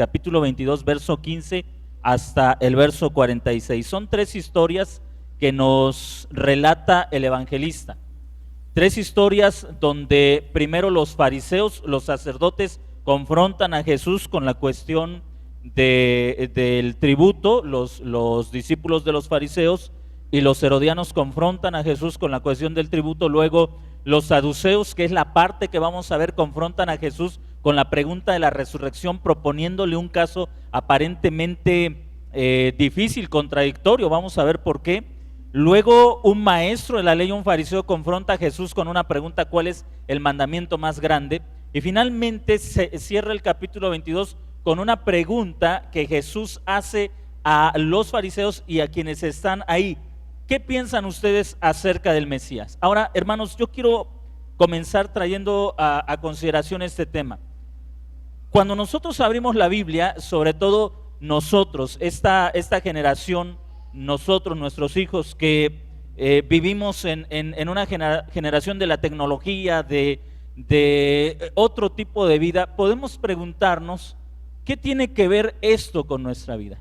capítulo 22, verso 15 hasta el verso 46. Son tres historias que nos relata el evangelista. Tres historias donde primero los fariseos, los sacerdotes, confrontan a Jesús con la cuestión del tributo, los discípulos de los fariseos y los herodianos confrontan a Jesús con la cuestión del tributo. Luego los saduceos, que es la parte que vamos a ver, confrontan a Jesús con la pregunta de la resurrección, proponiéndole un caso aparentemente difícil, contradictorio. Vamos a ver por qué. Luego un maestro de la ley, un fariseo, confronta a Jesús con una pregunta: ¿cuál es el mandamiento más grande? Y finalmente se cierra el capítulo 22 con una pregunta que Jesús hace a los fariseos y a quienes están ahí. ¿Qué piensan ustedes acerca del Mesías? Ahora, hermanos, yo quiero comenzar trayendo a consideración este tema. Cuando nosotros abrimos la Biblia, sobre todo nosotros, esta generación, nosotros, nuestros hijos, que vivimos en una generación de la tecnología, de otro tipo de vida, podemos preguntarnos: ¿qué tiene que ver esto con nuestra vida?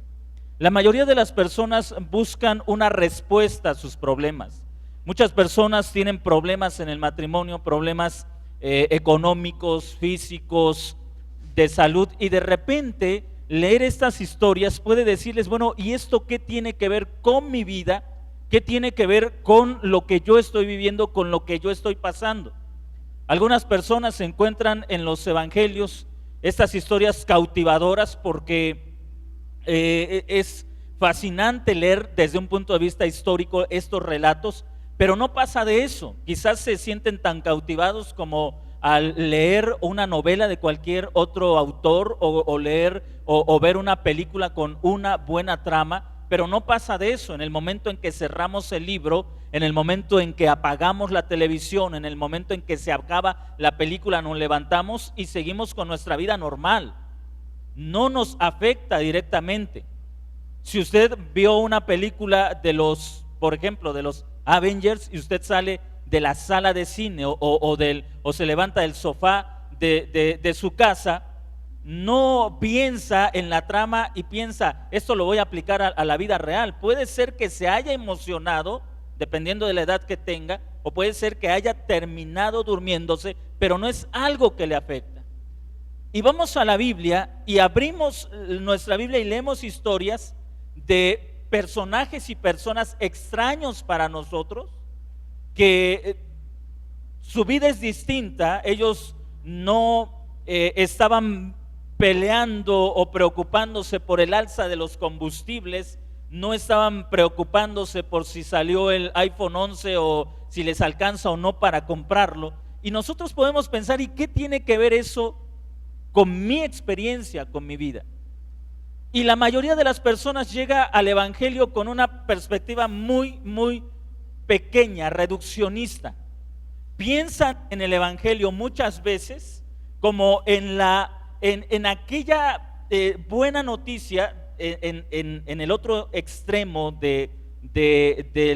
La mayoría de las personas buscan una respuesta a sus problemas. Muchas personas tienen problemas en el matrimonio, problemas económicos, físicos, de salud, y de repente leer estas historias puede decirles: bueno, ¿y esto qué tiene que ver con mi vida? ¿Qué tiene que ver con lo que yo estoy viviendo, con lo que yo estoy pasando? Algunas personas se encuentran en los evangelios estas historias cautivadoras porque es fascinante leer desde un punto de vista histórico estos relatos, pero no pasa de eso. Quizás se sienten tan cautivados como al leer una novela de cualquier otro autor o leer o ver una película con una buena trama, pero no pasa de eso. En el momento en que cerramos el libro, en el momento en que apagamos la televisión, en el momento en que se acaba la película, nos levantamos y seguimos con nuestra vida normal. No nos afecta directamente. Si usted vio una película de los, por ejemplo, de los Avengers, y usted sale de la sala de cine o se levanta del sofá de su casa, no piensa en la trama y piensa: esto lo voy a aplicar a la vida real. Puede ser que se haya emocionado, dependiendo de la edad que tenga, o puede ser que haya terminado durmiéndose, pero no es algo que le afecta. Y vamos a la Biblia y abrimos nuestra Biblia y leemos historias de personajes y personas extraños para nosotros, que su vida es distinta. Ellos no estaban peleando o preocupándose por el alza de los combustibles, no estaban preocupándose por si salió el iPhone 11 o si les alcanza o no para comprarlo. Y nosotros podemos pensar: ¿y qué tiene que ver eso con mi experiencia, con mi vida? Y la mayoría de las personas llega al evangelio con una perspectiva muy, muy pequeña, reduccionista. Piensan en el evangelio muchas veces como en aquella buena noticia, en el otro extremo de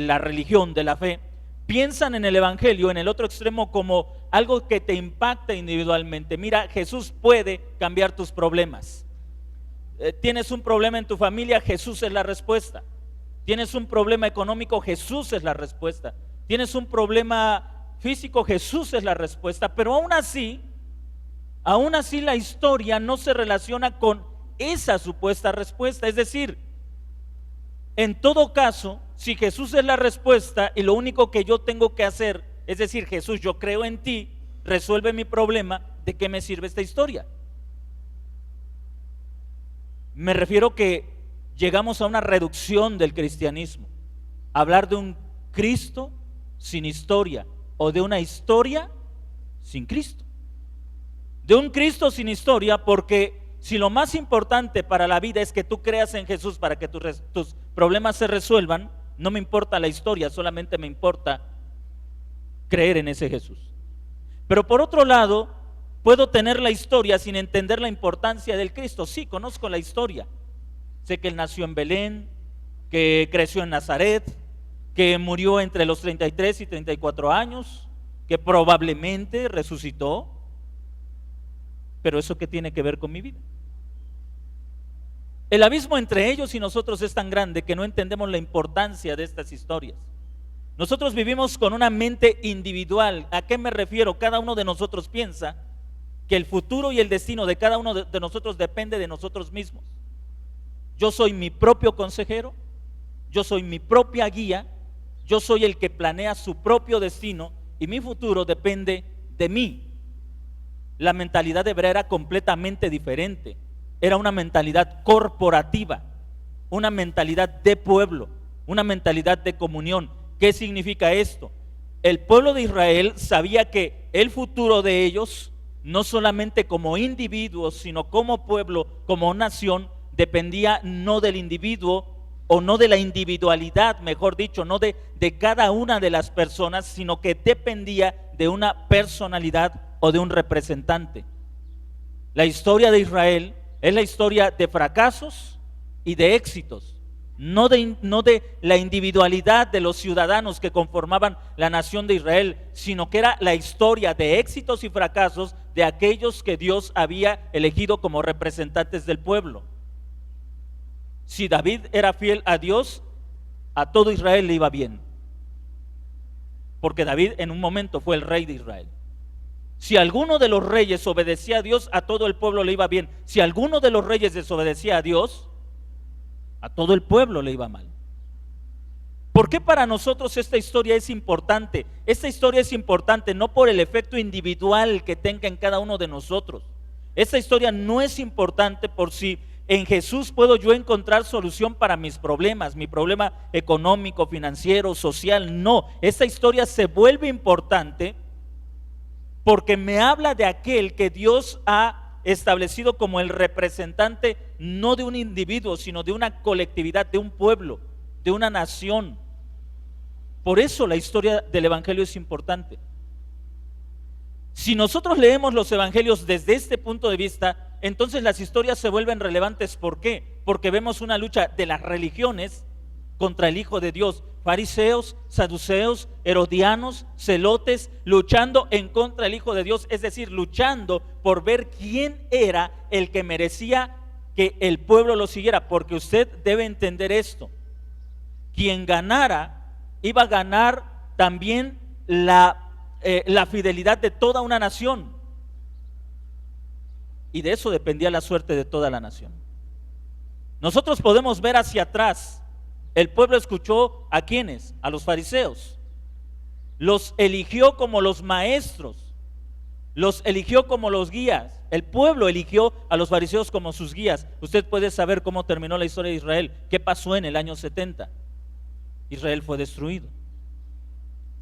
la religión, de la fe. Piensan en el evangelio, en el otro extremo, como algo que te impacta individualmente. Mira, Jesús puede cambiar tus problemas. Tienes un problema en tu familia, Jesús es la respuesta. Tienes un problema económico, Jesús es la respuesta. Tienes un problema físico, Jesús es la respuesta. Pero aún así la historia no se relaciona con esa supuesta respuesta. Es decir, en todo caso, si Jesús es la respuesta y lo único que yo tengo que hacer es decir: Jesús, yo creo en ti, resuelve mi problema, ¿de qué me sirve esta historia? Me refiero que llegamos a una reducción del cristianismo. Hablar de un Cristo sin historia o de una historia sin Cristo. De un Cristo sin historia, porque si lo más importante para la vida es que tú creas en Jesús para que tus problemas se resuelvan, no me importa la historia, solamente me importa creer en ese Jesús. Pero por otro lado, puedo tener la historia sin entender la importancia del Cristo. Sí, conozco la historia. Sé que Él nació en Belén, que creció en Nazaret, que murió entre los 33 y 34 años, que probablemente resucitó. Pero ¿eso qué tiene que ver con mi vida? El abismo entre ellos y nosotros es tan grande que no entendemos la importancia de estas historias. Nosotros vivimos con una mente individual. ¿A qué me refiero? Cada uno de nosotros piensa que el futuro y el destino de cada uno de nosotros depende de nosotros mismos. Yo soy mi propio consejero, yo soy mi propia guía, yo soy el que planea su propio destino y mi futuro depende de mí. La mentalidad hebrea era completamente diferente. Era una mentalidad corporativa, una mentalidad de pueblo, una mentalidad de comunión. ¿Qué significa esto? El pueblo de Israel sabía que el futuro de ellos, no solamente como individuos, sino como pueblo, como nación, dependía no del individuo o no de la individualidad, mejor dicho, no de cada una de las personas, sino que dependía de una personalidad o de un representante. La historia de Israel es la historia de fracasos y de éxitos, no de la individualidad de los ciudadanos que conformaban la nación de Israel, sino que era la historia de éxitos y fracasos de aquellos que Dios había elegido como representantes del pueblo. Si David era fiel a Dios, a todo Israel le iba bien, porque David en un momento fue el rey de Israel. Si alguno de los reyes obedecía a Dios, a todo el pueblo le iba bien. Si alguno de los reyes desobedecía a Dios, a todo el pueblo le iba mal. ¿Por qué para nosotros esta historia es importante? Esta historia es importante no por el efecto individual que tenga en cada uno de nosotros. Esta historia no es importante por si en Jesús puedo yo encontrar solución para mis problemas, mi problema económico, financiero, social. No, esta historia se vuelve importante porque me habla de aquel que Dios ha establecido como el representante no de un individuo, sino de una colectividad, de un pueblo, de una nación. Por eso la historia del Evangelio es importante. Si nosotros leemos los Evangelios desde este punto de vista, entonces las historias se vuelven relevantes. ¿Por qué? Porque vemos una lucha de las religiones contra el Hijo de Dios. Fariseos, saduceos, herodianos, celotes, luchando en contra del Hijo de Dios, es decir, luchando por ver quién era el que merecía que el pueblo lo siguiera, porque usted debe entender esto: quien ganara iba a ganar también la fidelidad de toda una nación, y de eso dependía la suerte de toda la nación. Nosotros podemos ver hacia atrás. El pueblo escuchó ¿a quiénes? A los fariseos. Los eligió como los maestros, los eligió como los guías. El pueblo eligió a los fariseos como sus guías. Usted puede saber cómo terminó la historia de Israel. ¿Qué pasó en el año 70? Israel fue destruido.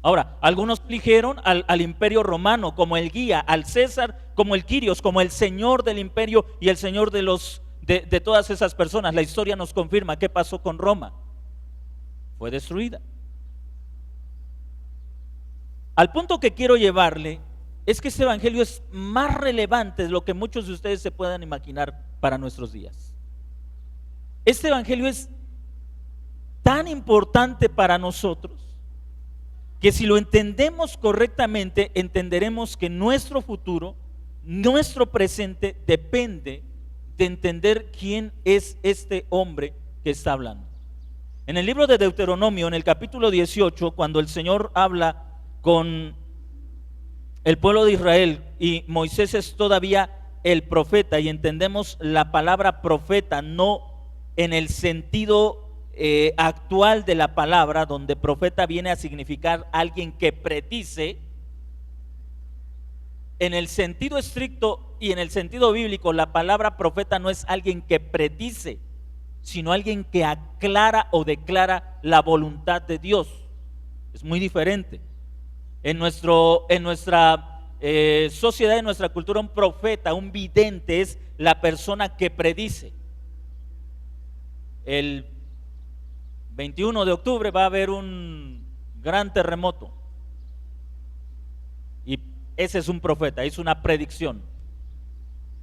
Ahora, algunos eligieron al imperio romano como el guía, al César como el Quirios, como el señor del imperio y el señor de todas esas personas. La historia nos confirma qué pasó con Roma. Fue destruida. Al punto que quiero llevarle es que este evangelio es más relevante de lo que muchos de ustedes se puedan imaginar para nuestros días. Este evangelio es tan importante para nosotros que si lo entendemos correctamente, entenderemos que nuestro futuro, nuestro presente depende de entender quién es este hombre que está hablando. En el libro de Deuteronomio, en el capítulo 18, cuando el Señor habla con el pueblo de Israel y Moisés es todavía el profeta, y entendemos la palabra profeta no en el sentido actual de la palabra, donde profeta viene a significar alguien que predice. En el sentido estricto y en el sentido bíblico, la palabra profeta no es alguien que predice, sino alguien que aclara o declara la voluntad de Dios. Es muy diferente. En nuestra sociedad, en nuestra cultura, un profeta, un vidente es la persona que predice. El 21 de octubre va a haber un gran terremoto y ese es un profeta, es una predicción.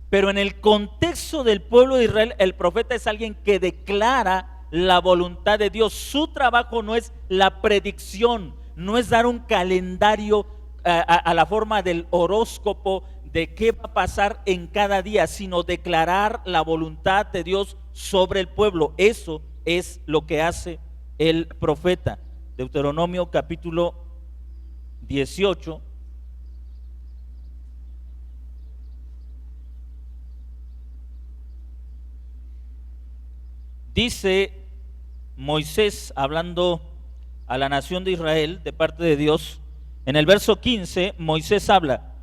Pero en el contexto del pueblo de Israel, el profeta es alguien que declara la voluntad de Dios. Su trabajo no es la predicción, no es dar un calendario a la forma del horóscopo, de qué va a pasar en cada día, sino declarar la voluntad de Dios sobre el pueblo. Eso es lo que hace el profeta. Deuteronomio capítulo 18. Dice Moisés, hablando a la nación de Israel de parte de Dios, en el verso 15, Moisés habla: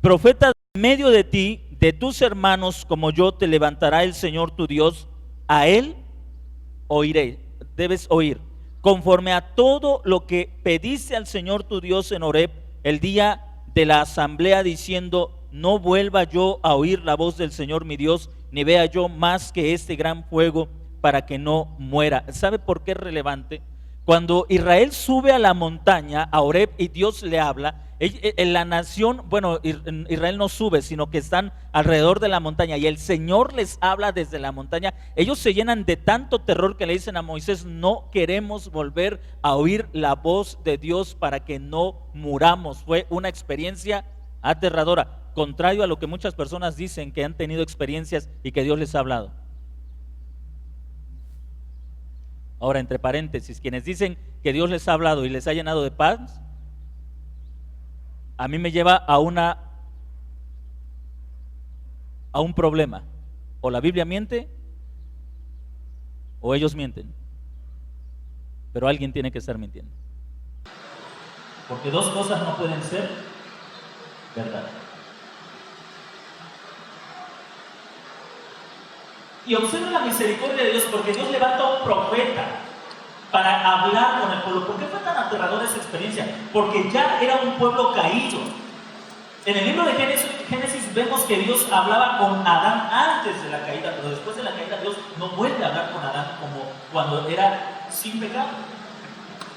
profeta en medio de ti, de tus hermanos como yo, te levantará el Señor tu Dios, a él oiré, debes oír, conforme a todo lo que pediste al Señor tu Dios en Horeb, el día de la asamblea, diciendo: no vuelva yo a oír la voz del Señor mi Dios, ni vea yo más que este gran fuego, para que no muera. ¿Sabe por qué es relevante? Cuando Israel sube a la montaña, a Horeb, y Dios le habla, en la nación, bueno, Israel no sube, sino que están alrededor de la montaña, y el Señor les habla desde la montaña. Ellos se llenan de tanto terror que le dicen a Moisés: no queremos volver a oír la voz de Dios para que no muramos. Fue una experiencia aterradora, contrario a lo que muchas personas dicen, que han tenido experiencias y que Dios les ha hablado. Ahora, entre paréntesis, quienes dicen que Dios les ha hablado y les ha llenado de paz, a mí me lleva a un problema: o la Biblia miente o ellos mienten, pero alguien tiene que estar mintiendo, porque dos cosas no pueden ser verdad. Y observen la misericordia de Dios, porque Dios levanta a un profeta para hablar con el pueblo. ¿Por qué fue tan aterradora esa experiencia? Porque ya era un pueblo caído. En el libro de Génesis vemos que Dios hablaba con Adán antes de la caída, pero después de la caída Dios no vuelve a hablar con Adán como cuando era sin pecado.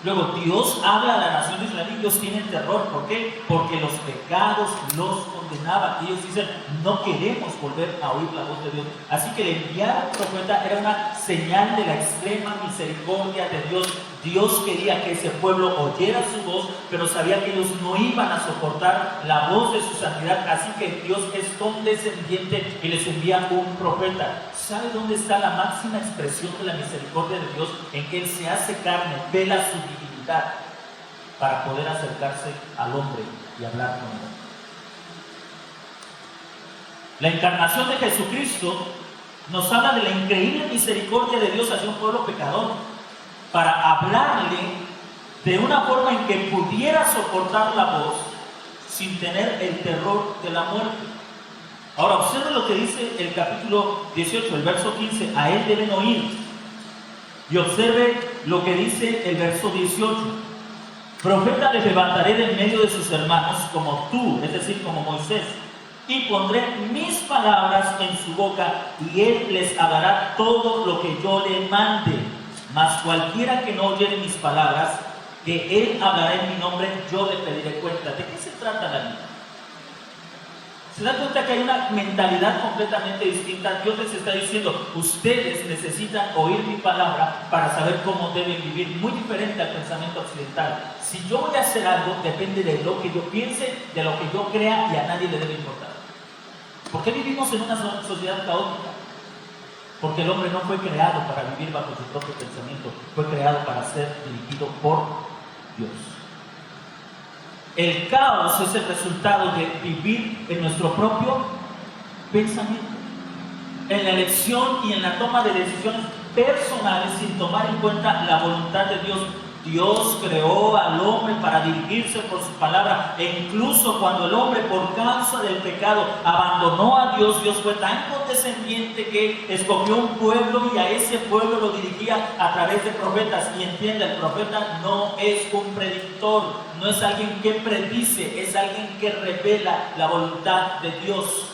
Luego Dios habla a la nación de Israel y ellos tienen terror. ¿Por qué? Porque los pecados los condenaban. Ellos dicen: no queremos volver a oír la voz de Dios. Así que el enviar al profeta era una señal de la extrema misericordia de Dios. Dios quería que ese pueblo oyera su voz, pero sabía que ellos no iban a soportar la voz de su santidad. Así que Dios es condescendiente y les envía un profeta. ¿Sabe dónde está la máxima expresión de la misericordia de Dios? En que Él se hace carne, vela su divinidad para poder acercarse al hombre y hablar con él. La encarnación de Jesucristo nos habla de la increíble misericordia de Dios hacia un pueblo pecador, para hablarle de una forma en que pudiera soportar la voz sin tener el terror de la muerte. Ahora observen lo que dice el capítulo 18, el verso 15: a él deben oír. Y observe lo que dice el verso 18: profeta les levantaré de en medio de sus hermanos como tú, es decir, como Moisés, y pondré mis palabras en su boca, y él les hablará todo lo que yo le mande. Mas cualquiera que no oyere mis palabras, que él hablará en mi nombre, yo le pediré cuenta. ¿De qué se trata la Biblia? ¿Se dan cuenta que hay una mentalidad completamente distinta? Dios les está diciendo: ustedes necesitan oír mi palabra para saber cómo deben vivir. Muy diferente al pensamiento occidental. Si yo voy a hacer algo, depende de lo que yo piense, de lo que yo crea, y a nadie le debe importar. ¿Por qué vivimos en una sociedad caótica? Porque el hombre no fue creado para vivir bajo su propio pensamiento, fue creado para ser dirigido por Dios. El caos es el resultado de vivir en nuestro propio pensamiento, en la elección y en la toma de decisiones personales sin tomar en cuenta la voluntad de Dios. Dios creó al hombre para dirigirse por su palabra, e incluso cuando el hombre, por causa del pecado, abandonó a Dios, Dios fue tan condescendiente que escogió un pueblo y a ese pueblo lo dirigía a través de profetas. Y entiende, el profeta no es un predictor, no es alguien que predice, es alguien que revela la voluntad de Dios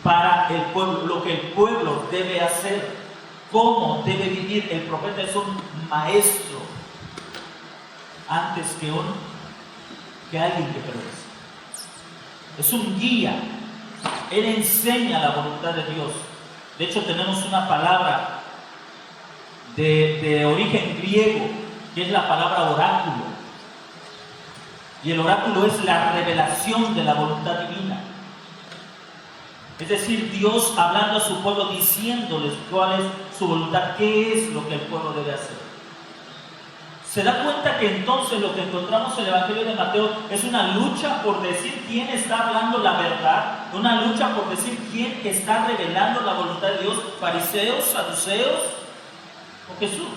para el pueblo, lo que el pueblo debe hacer, cómo debe vivir. El profeta es un maestro antes que alguien que predice. Es un guía. Él enseña la voluntad de Dios. De hecho, tenemos una palabra de origen griego, que es la palabra oráculo. Y el oráculo es la revelación de la voluntad divina. Es decir, Dios hablando a su pueblo, diciéndoles cuál es su voluntad, qué es lo que el pueblo debe hacer. Se da cuenta que entonces lo que encontramos en el Evangelio de Mateo es una lucha por decir quién está hablando la verdad, una lucha por decir quién está revelando la voluntad de Dios, fariseos, saduceos o Jesús.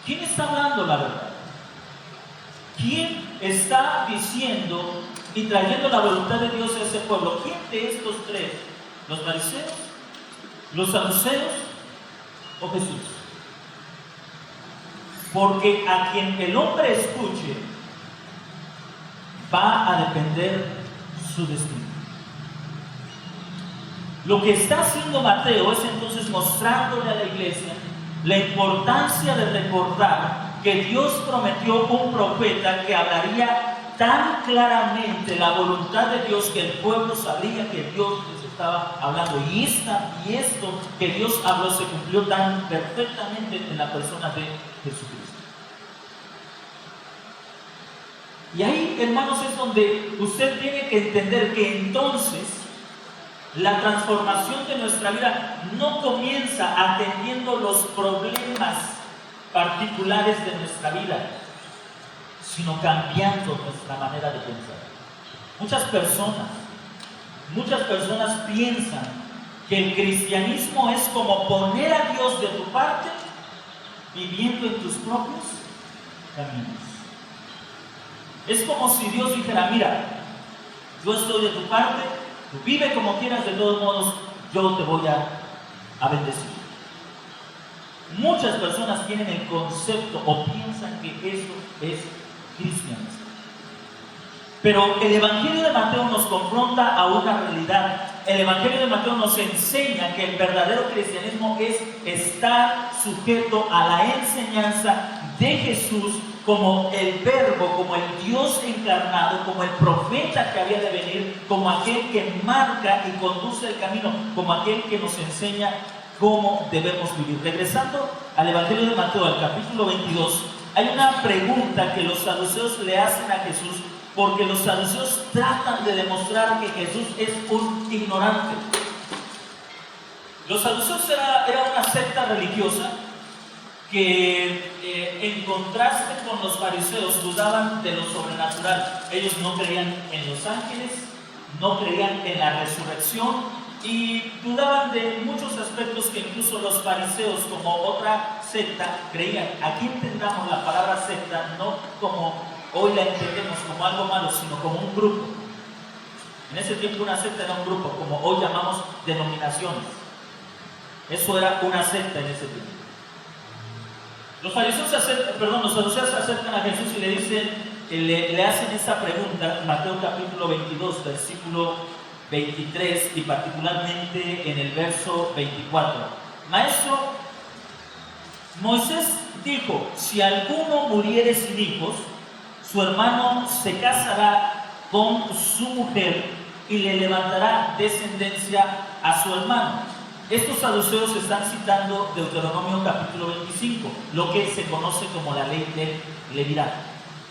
¿Quién está hablando la verdad? ¿Quién está diciendo y trayendo la voluntad de Dios a ese pueblo? ¿Quién de estos tres? ¿Los fariseos? ¿Los saduceos o Jesús? Porque a quien el hombre escuche va a depender su destino. Lo que está haciendo Mateo es entonces mostrándole a la iglesia la importancia de recordar que Dios prometió un profeta que hablaría tan claramente la voluntad de Dios que el pueblo sabría que Dios les estaba hablando. Y esto que Dios habló se cumplió tan perfectamente en la persona de Jesucristo. Y ahí, hermanos, es donde usted tiene que entender que entonces la transformación de nuestra vida no comienza atendiendo los problemas particulares de nuestra vida, sino cambiando nuestra manera de pensar. Muchas personas piensan que el cristianismo es como poner a Dios de tu parte viviendo en tus propios caminos. Es como si Dios dijera: mira, yo estoy de tu parte, tú vive como quieras, de todos modos yo te voy a bendecir. Muchas personas tienen el concepto o piensan que eso es cristianismo. Pero el Evangelio de Mateo nos confronta a una realidad. El Evangelio de Mateo nos enseña que el verdadero cristianismo es estar sujeto a la enseñanza de Jesús como el Verbo, como el Dios encarnado, como el profeta que había de venir, como aquel que marca y conduce el camino, como aquel que nos enseña cómo debemos vivir. Regresando al Evangelio de Mateo, al capítulo 22, hay una pregunta que los saduceos le hacen a Jesús, porque los saduceos tratan de demostrar que Jesús es un ignorante. Los saduceos era una secta religiosa que en contraste con los fariseos dudaban de lo sobrenatural. Ellos no creían en los ángeles, no creían en la resurrección y dudaban de muchos aspectos que incluso los fariseos, como otra secta, creían. Aquí entendamos la palabra secta no como hoy la entendemos como algo malo, sino como un grupo. En ese tiempo una secta era un grupo, como hoy llamamos denominaciones. Eso era una secta en ese tiempo. Los saduceos se acercan a Jesús y le dicen, le hacen esa pregunta, Mateo capítulo 22, versículo 23 y particularmente en el verso 24. Maestro, Moisés dijo: si alguno muriere sin hijos, su hermano se casará con su mujer y le levantará descendencia a su hermano. Estos saduceos están citando Deuteronomio capítulo 25, lo que se conoce como la ley del levirato.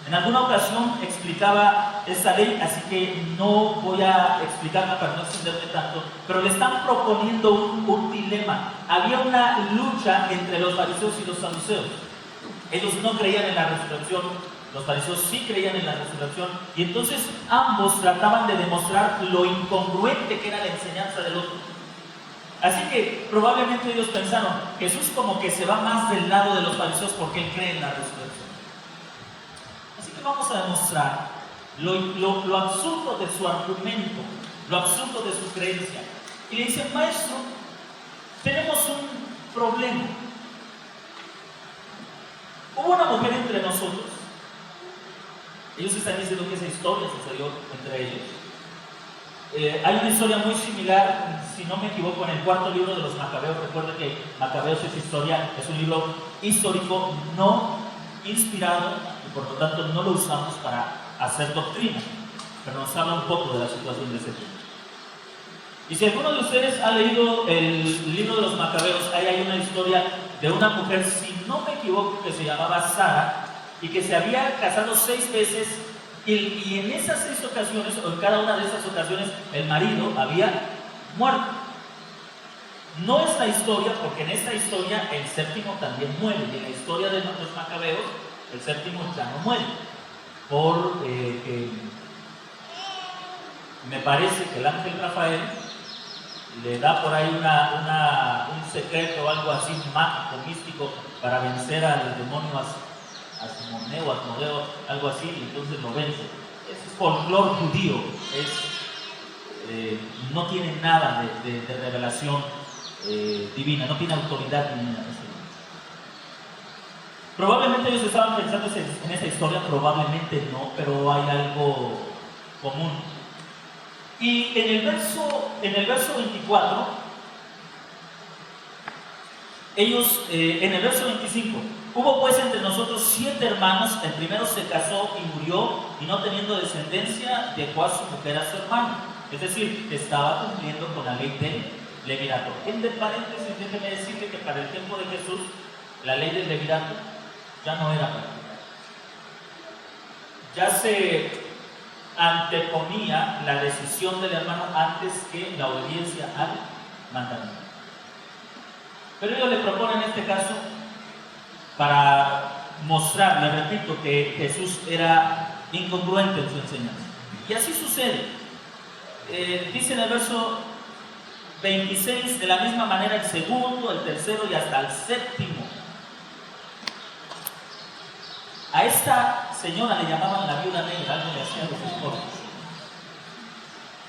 En alguna ocasión explicaba esta ley, así que no voy a explicarla para no extenderme tanto, pero le están proponiendo un dilema. Había una lucha entre los fariseos y los saduceos. Ellos no creían en la resurrección, los fariseos sí creían en la resurrección, y entonces ambos trataban de demostrar lo incongruente que era la enseñanza del otro. Así que probablemente ellos pensaron, Jesús como que se va más del lado de los fariseos porque él cree en la resurrección. Así que vamos a demostrar lo absurdo de su argumento, lo absurdo de su creencia. Y le dicen: maestro, tenemos un problema. Hubo una mujer entre nosotros. Ellos están diciendo que esa historia sucedió entre ellos. Hay una historia muy similar, si no me equivoco, en el cuarto libro de los Macabeos. Recuerden que Macabeos es un libro histórico no inspirado y por lo tanto no lo usamos para hacer doctrina, pero nos habla un poco de la situación de ese tiempo. Y si alguno de ustedes ha leído el libro de los Macabeos, ahí hay una historia de una mujer, si no me equivoco, que se llamaba Sara y que se había casado 6 veces Y en esas 6 ocasiones, o en cada una de esas ocasiones, el marido había muerto. No es la historia, porque en esta historia el séptimo también muere, y en la historia de los macabeos, el séptimo ya no muere, porque me parece que el ángel Rafael le da por ahí un secreto o algo así mágico, místico, para vencer al demonio Asmodeo, algo así, y entonces lo vence. Es folclore judío, no tiene nada de revelación divina, no tiene autoridad divina. Probablemente ellos estaban pensando en esa historia, probablemente no, pero hay algo común. Y en el verso 24, en el verso 25, hubo pues entre nosotros 7 hermanos, el primero se casó y murió, y no teniendo descendencia, dejó a su mujer a su hermano. Es decir, estaba cumpliendo con la ley del levirato. Entre paréntesis, déjeme decirle que para el tiempo de Jesús, la ley del levirato ya no era práctica. Ya se anteponía la decisión del hermano antes que la obediencia al mandamiento. Pero ellos le proponen en este caso, para mostrar, le repito, que Jesús era incongruente en su enseñanza. Y así sucede. Dice en el verso 26, de la misma manera el segundo, el tercero y hasta el séptimo. A esta señora le llamaban la viuda negra, algo le hacían los esposos.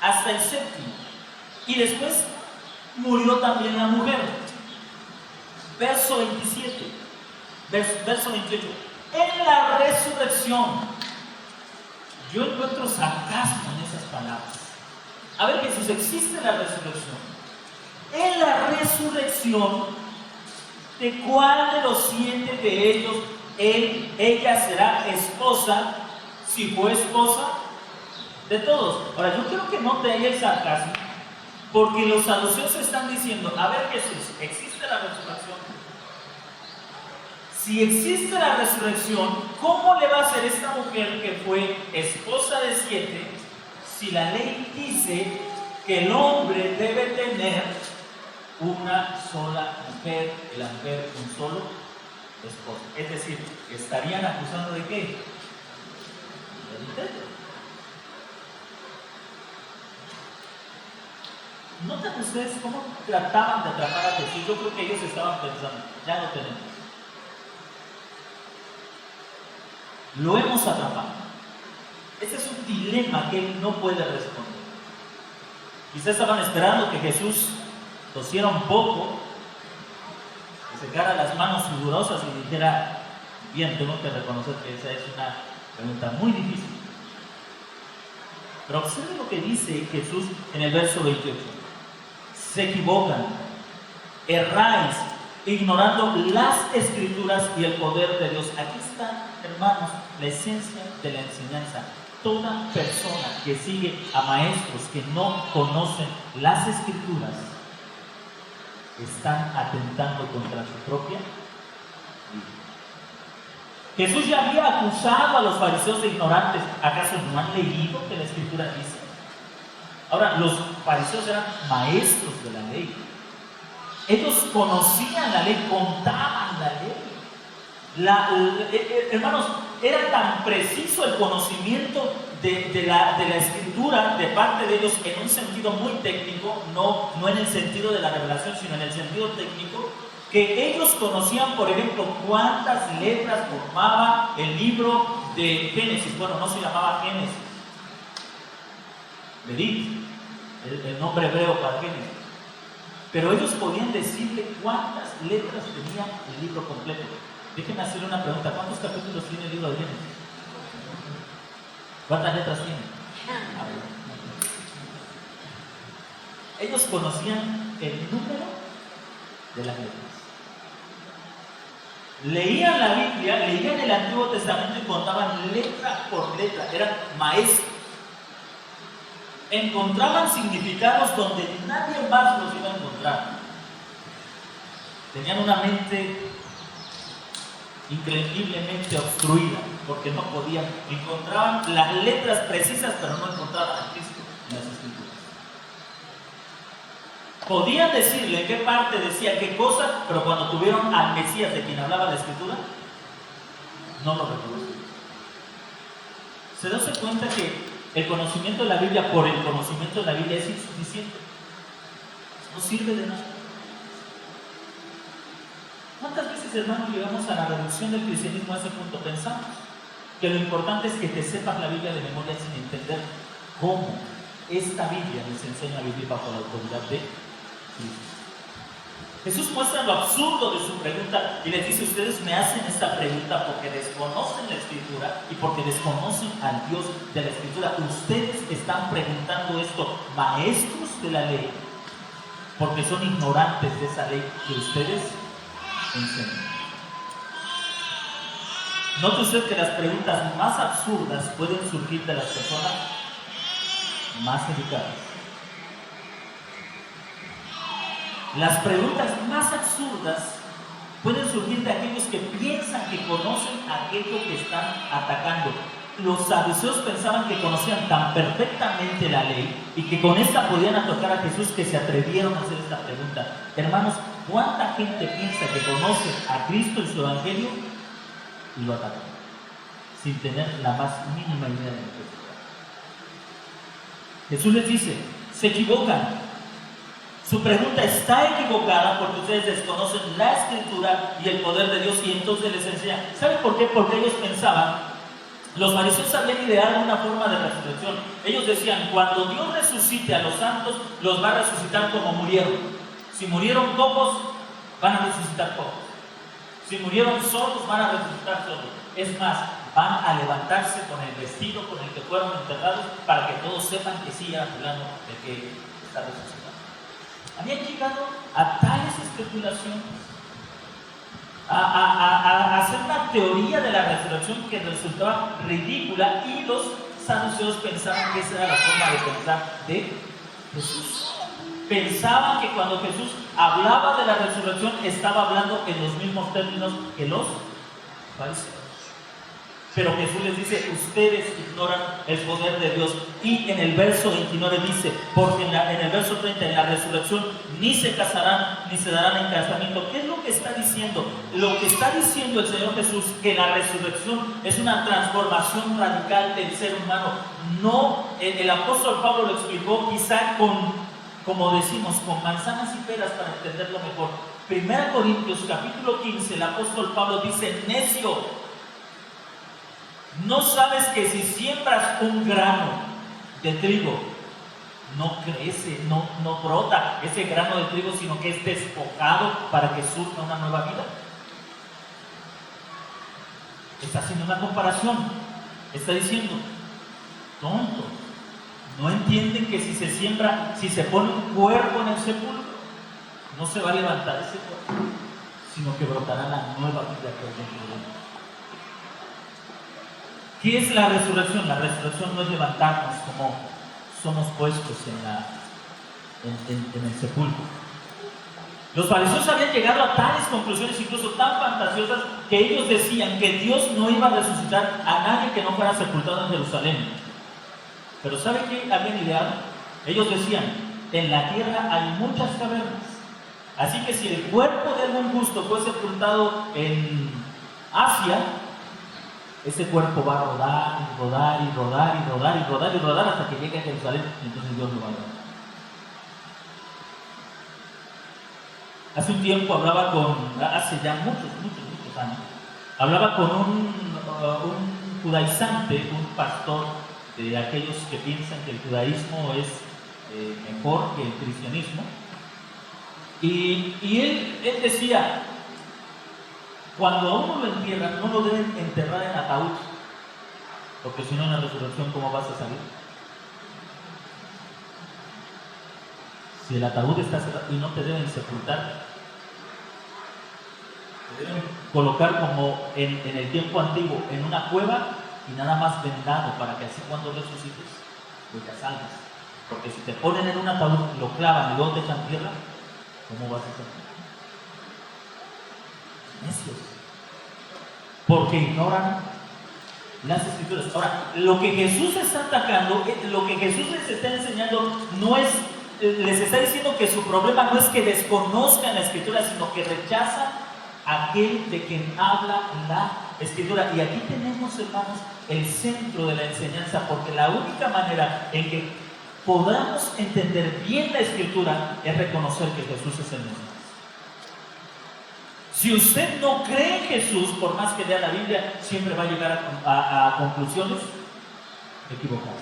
Hasta el séptimo. Y después murió también la mujer. Verso 27, verso 28. En la resurrección, yo encuentro sarcasmo en esas palabras. A ver, Jesús, existe la resurrección. En la resurrección, ¿de cuál de los 7 de ellos ella será esposa, si fue esposa de todos? Ahora, yo quiero que note ahí el sarcasmo, porque los saduceos están diciendo, a ver, Jesús, ¿existe la resurrección? Si existe la resurrección, ¿cómo le va a ser esta mujer que fue esposa de 7 si la ley dice que el hombre debe tener una sola mujer y la mujer un solo esposo? Es decir, ¿estarían acusando de qué? De adulterio. ¿Notan ustedes cómo trataban de atrapar a Jesús? Yo creo que ellos estaban pensando, ya lo tenemos. Lo hemos atrapado. Ese es un dilema que él no puede responder. Quizás estaban esperando que Jesús tosiera un poco, que secara las manos sudorosas y dijera, bien, tengo que reconocer que esa es una pregunta muy difícil. Pero observen lo que dice Jesús en el verso 28. Se equivocan, erráis, ignorando las escrituras y el poder de Dios. Aquí está, hermanos, la esencia de la enseñanza. Toda persona que sigue a maestros que no conocen las escrituras están atentando contra su propia vida. Jesús ya había acusado a los fariseos de ignorantes. ¿Acaso no han leído que la escritura dice? Ahora, los fariseos eran maestros de la ley. Ellos conocían la ley, contaban la ley. Hermanos, era tan preciso el conocimiento de la escritura de parte de ellos en un sentido muy técnico, no en el sentido de la revelación, sino en el sentido técnico, que ellos conocían, por ejemplo, cuántas letras formaba el libro de Génesis. Bueno, no se llamaba Génesis, Berith, el nombre hebreo para Génesis. Pero ellos podían decirle cuántas letras tenía el libro completo. Déjenme hacerle una pregunta. ¿Cuántos capítulos tiene el libro de Génesis? ¿Cuántas letras tiene? Ellos conocían el número de las letras. Leían la Biblia, leían el Antiguo Testamento y contaban letra por letra. Eran maestros. Encontraban significados donde nadie más los iba a encontrar. Tenían una mente increíblemente obstruida, porque no podían, encontraban las letras precisas, pero no encontraban a Cristo en las Escrituras. Podían decirle en qué parte decía qué cosa, pero cuando tuvieron al Mesías de quien hablaba la Escritura, no lo reconocieron. ¿Se da cuenta que el conocimiento de la Biblia por el conocimiento de la Biblia es insuficiente? No sirve de nada. ¿Cuántas veces, hermanos, llegamos a la reducción del cristianismo a ese punto? Pensamos que lo importante es que te sepas la Biblia de memoria sin entender cómo esta Biblia les enseña a vivir bajo la autoridad de Cristo. Jesús muestra lo absurdo de su pregunta y les dice: ustedes me hacen esta pregunta porque desconocen la Escritura y porque desconocen al Dios de la Escritura. Ustedes están preguntando esto, maestros de la ley, porque son ignorantes de esa ley que ustedes enseñan. Note usted que las preguntas más absurdas pueden surgir de las personas más educadas. Las preguntas más absurdas pueden surgir de aquellos que piensan que conocen aquello que están atacando. Los saduceos pensaban que conocían tan perfectamente la ley y que con esta podían atacar a Jesús que se atrevieron a hacer esta pregunta. Hermanos, ¿cuánta gente piensa que conoce a Cristo y su Evangelio y lo atacan sin tener la más mínima idea de lo que es? Jesús les dice: se equivocan. Su pregunta está equivocada porque ustedes desconocen la Escritura y el poder de Dios, y entonces les enseña. ¿Saben por qué? Porque ellos pensaban, los fariseos habían ideado una forma de resurrección. Ellos decían: cuando Dios resucite a los santos, los va a resucitar como murieron. Si murieron cojos, van a resucitar cojos. Si murieron sordos, van a resucitar sordos. Es más, van a levantarse con el vestido con el que fueron enterrados para que todos sepan que sí era fulano el que está resucitado. Habían llegado a tales especulaciones, a hacer una teoría de la resurrección que resultaba ridícula, y los saduceos pensaban que esa era la forma de pensar de Jesús. Pensaban que cuando Jesús hablaba de la resurrección estaba hablando en los mismos términos que los fariseos. Pero Jesús les dice: ustedes ignoran el poder de Dios. Y en el verso 29 dice: porque en el verso 30, en la resurrección ni se casarán ni se darán en casamiento. ¿Qué es lo que está diciendo? Lo que está diciendo el Señor Jesús, que la resurrección es una transformación radical del ser humano. No, el apóstol Pablo lo explicó quizá como decimos, con manzanas y peras para entenderlo mejor. 1 Corintios capítulo 15, el apóstol Pablo dice: necio, ¿no sabes que si siembras un grano de trigo, no crece, no brota ese grano de trigo, sino que es despojado para que surja una nueva vida? Está haciendo una comparación. Está diciendo: tontos, ¿no entienden que si se siembra, si se pone un cuerpo en el sepulcro, no se va a levantar ese cuerpo, sino que brotará la nueva vida que hay dentro de él? ¿Qué es la resurrección? La resurrección no es levantarnos como somos puestos en el sepulcro. Los fariseos habían llegado a tales conclusiones, incluso tan fantasiosas, que ellos decían que Dios no iba a resucitar a nadie que no fuera sepultado en Jerusalén. Pero ¿saben qué habían ideado? Ellos decían: en la tierra hay muchas cavernas, así que si el cuerpo de algún justo fue sepultado en Asia, ese cuerpo va a rodar y rodar y rodar y rodar y rodar y rodar hasta que llegue a Jerusalén, y entonces Dios lo va a dar. Hace un tiempo hace ya muchos años, hablaba con un judaizante, un pastor de aquellos que piensan que el judaísmo es mejor que el cristianismo, y él decía: cuando a uno lo entierran, no lo deben enterrar en ataúd, porque si no, en la resurrección, ¿cómo vas a salir? Si el ataúd está cerrado, y no te deben sepultar, te deben colocar como en el tiempo antiguo, en una cueva y nada más vendado, para que así cuando resucites, pues ya salgas. Porque si te ponen en un ataúd, lo clavan y luego te echan tierra, ¿cómo vas a salir? Necios. porque ignoran las Escrituras. Ahora, lo que Jesús está atacando, lo que Jesús les está enseñando, no es, les está diciendo que su problema no es que desconozcan la Escritura, sino que rechazan a aquel de quien habla la Escritura. Y aquí tenemos, hermanos, el centro de la enseñanza, porque la única manera en que podamos entender bien la Escritura es reconocer que Jesús es el mismo. Si usted no cree en Jesús, por más que lea la Biblia, siempre va a llegar a conclusiones equivocadas.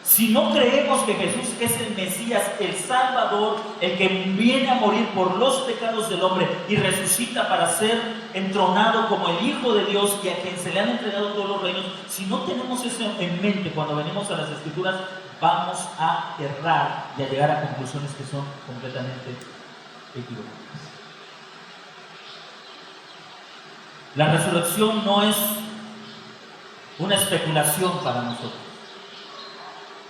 Si no creemos que Jesús es el Mesías, el Salvador, el que viene a morir por los pecados del hombre y resucita para ser entronado como el Hijo de Dios y a quien se le han entregado todos los reinos, si no tenemos eso en mente cuando venimos a las Escrituras, vamos a errar y a llegar a conclusiones que son completamente equivocadas. La resurrección no es una especulación para nosotros.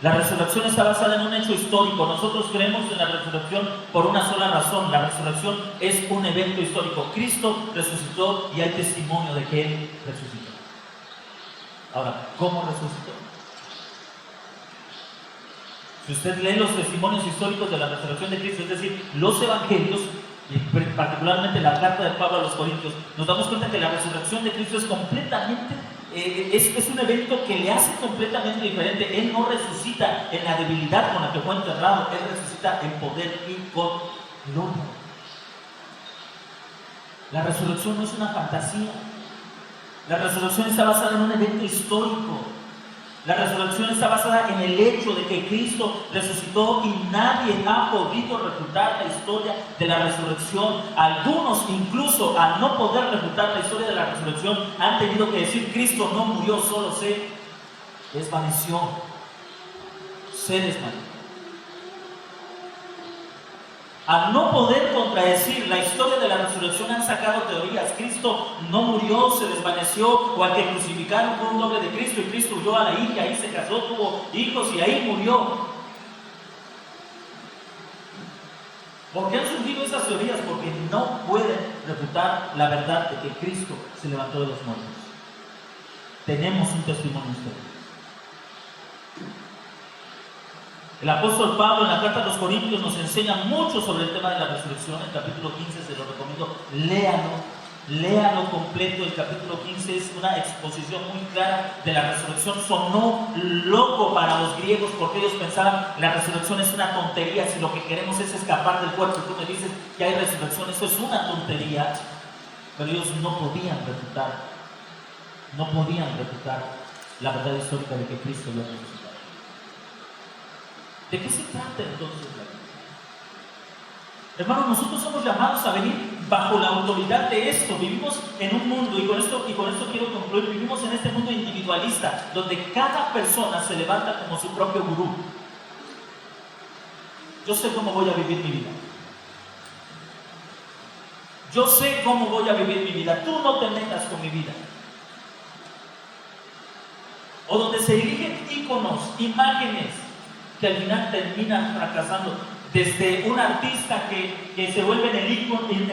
La resurrección está basada en un hecho histórico. Nosotros creemos en la resurrección por una sola razón. La resurrección es un evento histórico. Cristo resucitó y hay testimonio de que Él resucitó. Ahora, ¿cómo resucitó? Si usted lee los testimonios históricos de la resurrección de Cristo, es decir, los evangelios, y particularmente la carta de Pablo a los Corintios, nos damos cuenta que la resurrección de Cristo es completamente, es un evento que le hace completamente diferente. Él no resucita en la debilidad con la que fue enterrado, Él resucita en poder y con gloria. La resurrección no es una fantasía. La resurrección está basada en un evento histórico. La resurrección está basada en el hecho de que Cristo resucitó y nadie ha podido refutar la historia de la resurrección. Algunos, incluso al no poder refutar la historia de la resurrección, han tenido que decir: Cristo no murió, solo se desvaneció. Se desvaneció. Al no poder contradecir la historia de la resurrección, han sacado teorías: Cristo no murió, se desvaneció, o al que crucificaron fue un doble de Cristo y Cristo huyó a la India, ahí se casó, tuvo hijos y ahí murió. ¿Por qué han surgido esas teorías? Porque no pueden refutar la verdad de que Cristo se levantó de los muertos. Tenemos un testimonio histórico. El apóstol Pablo en la carta a los Corintios nos enseña mucho sobre el tema de la resurrección. El capítulo 15, se lo recomiendo, léalo completo. El capítulo 15 es una exposición muy clara de la resurrección. Sonó loco para los griegos porque ellos pensaban: la resurrección es una tontería, si lo que queremos es escapar del cuerpo. Tú me dices que hay resurrección, eso es una tontería. Pero ellos no podían refutar la verdad histórica de que Cristo lo resucitó. ¿De qué se trata entonces la vida? Hermanos, nosotros somos llamados a venir bajo la autoridad de esto. Vivimos en un mundo, y con esto quiero concluir, vivimos en este mundo individualista, donde cada persona se levanta como su propio gurú. Yo sé cómo voy a vivir mi vida. Yo sé cómo voy a vivir mi vida. Tú no te metas con mi vida. O donde se erigen íconos, imágenes, que al final terminan fracasando. Desde un artista que se vuelve en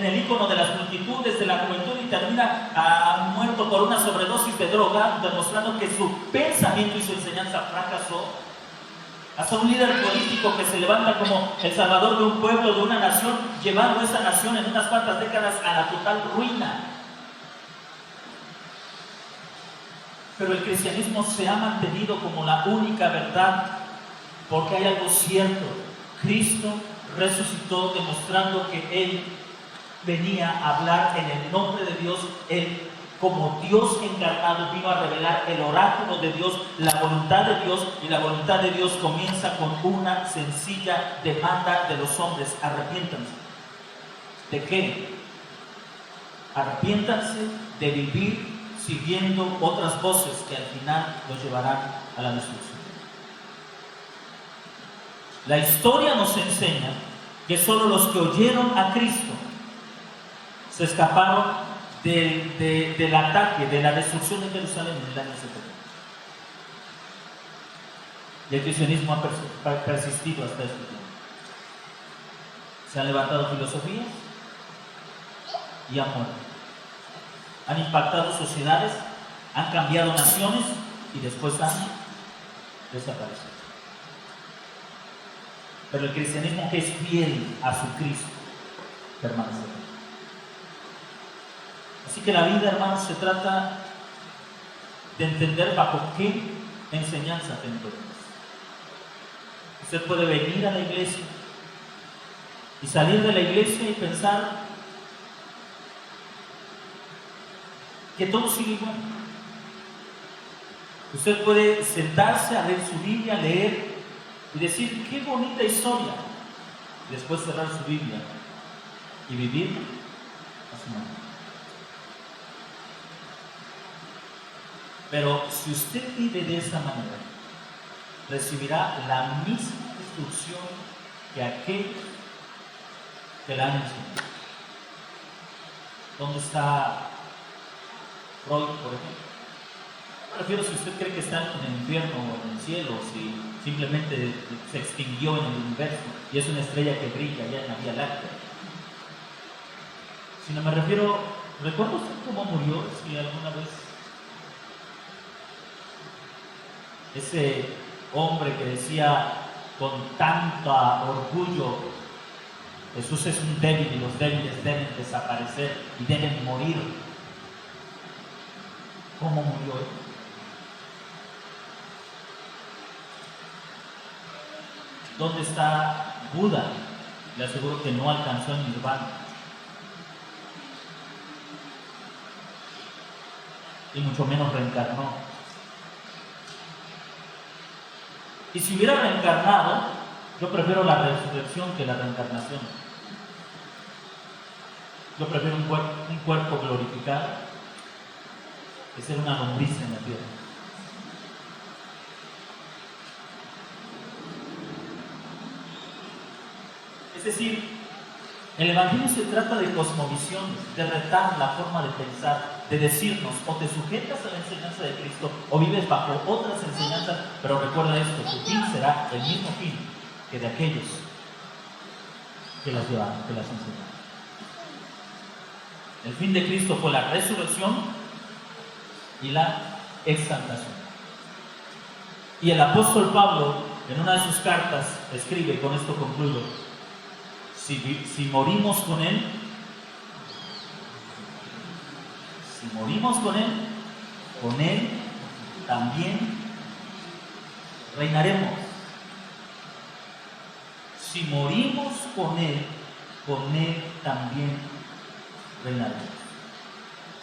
el ícono de las multitudes, de la juventud, y termina muerto por una sobredosis de droga, demostrando que su pensamiento y su enseñanza fracasó. Hasta un líder político que se levanta como el salvador de un pueblo, de una nación, llevando a esa nación en unas cuantas décadas a la total ruina. Pero el cristianismo se ha mantenido como la única verdad, porque hay algo cierto: Cristo resucitó, demostrando que Él venía a hablar en el nombre de Dios. Él, como Dios encarnado, vino a revelar el oráculo de Dios, la voluntad de Dios, y la voluntad de Dios comienza con una sencilla demanda de los hombres: arrepiéntanse. ¿De qué? Arrepiéntanse de vivir siguiendo otras voces que al final los llevarán a la destrucción. La historia nos enseña que solo los que oyeron a Cristo se escaparon del ataque, de la destrucción de Jerusalén en el año 70. Y el cristianismo ha persistido hasta este tiempo. Se han levantado filosofías y han muerto. han impactado sociedades, han cambiado naciones y después han desaparecido. Pero el cristianismo que es fiel a su Cristo permanecerá. Así que la vida, hermanos, se trata de entender bajo qué enseñanza tenemos. Usted puede venir a la iglesia y salir de la iglesia y pensar que todo sigue igual. Usted puede sentarse a leer su Biblia, leer y decir, qué bonita historia, y después cerrar su Biblia y vivir a su manera. Pero si usted vive de esa manera, recibirá la misma instrucción que aquellos que la han enseñado. ¿Dónde está Freud, por ejemplo? Me refiero si usted cree que está en el infierno o en el cielo, si simplemente se extinguió en el universo y es una estrella que brilla allá en la Vía Láctea. Sino me refiero, ¿recuerda usted cómo murió? Si alguna vez ese hombre que decía con tanto orgullo, Jesús es un débil y los débiles deben desaparecer y deben morir. ¿Cómo murió él? ¿Dónde está Buda? Le aseguro que no alcanzó el nirvana. Y mucho menos reencarnó. Y si hubiera reencarnado, yo prefiero la resurrección que la reencarnación. Yo prefiero un cuerpo glorificado que ser una lombriz en la tierra. Es decir, el Evangelio se trata de cosmovisiones, de retar la forma de pensar, de decirnos, o te sujetas a la enseñanza de Cristo, o vives bajo otras enseñanzas, pero recuerda esto, tu fin será el mismo fin que de aquellos que las llevaron, que las enseñaron. El fin de Cristo fue la resurrección y la exaltación. Y el apóstol Pablo, en una de sus cartas, escribe, y con esto concluyo, si morimos con Él, con Él también reinaremos. Si morimos con Él también reinaremos.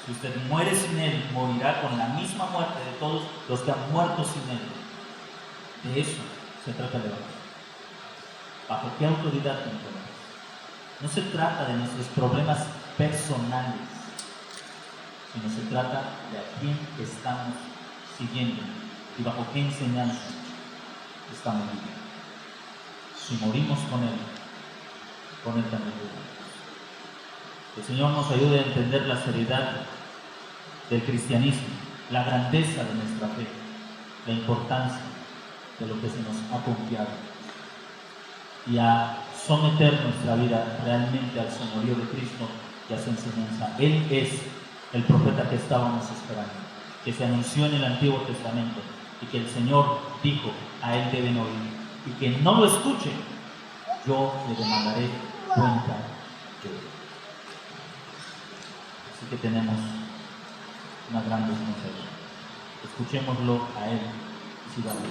Si usted muere sin Él, morirá con la misma muerte de todos los que han muerto sin Él. De eso se trata el Evangelio. ¿Bajo qué autoridad tenemos? No se trata de nuestros problemas personales, sino se trata de a quién estamos siguiendo y bajo qué enseñanza estamos viviendo. Si morimos con Él también vivimos. El Señor nos ayude a entender la seriedad del cristianismo, la grandeza de nuestra fe, la importancia de lo que se nos ha confiado y a someter nuestra vida realmente al señorío de Cristo y a su enseñanza. Él es el profeta que estábamos esperando, que se anunció en el Antiguo Testamento y que el Señor dijo, a Él deben oír, y que no lo escuchen, yo le demandaré cuenta de Él. Así que tenemos una gran responsabilidad. Escuchémoslo a Él y sigamos.